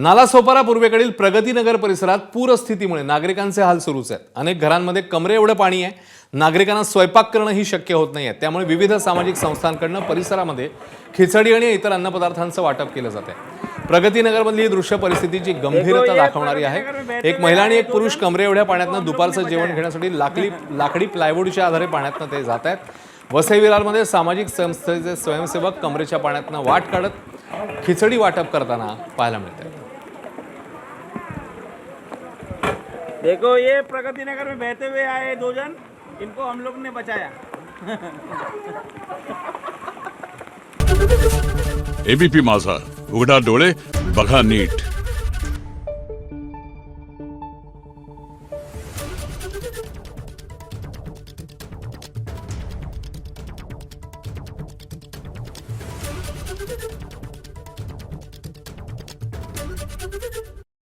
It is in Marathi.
नालासोपारा पूर्वेकडील प्रगतीनगर परिसरात पूरस्थितीमुळे नागरिकांचे हाल सुरूच आहेत। अनेक घरांमध्ये कमरे एवढं पाणी आहे, नागरिकांना स्वयंपाक करणं ही शक्य होत नाहीये। त्यामुळे विविध सामाजिक संस्थांकडून परिसरामध्ये खिचडी आणि इतर अन्नपदार्थांचं वाटप केलं जात आहे। प्रगतीनगरमधली ही दृश्य परिस्थितीची गंभीरता दाखवणारी आहे। एक महिला आणि एक पुरुष कमरे एवढ्या पाण्यातनं दुपारचं जेवण घेण्यासाठी लाकडी प्लायवूडच्या आधारे पाण्यातनं ते जात आहेत। वसई विरारमध्ये सामाजिक संस्थेचे स्वयंसेवक कमरेच्या पाण्यातनं वाट काढत खिचडी वाटप करताना पाहायला मिळते। देखो ये प्रगति नगर में बहते हुए आए दो जन, इनको हम लोग ने बचाया। एबीपी माझा, उघडा डोळे बघा नीट।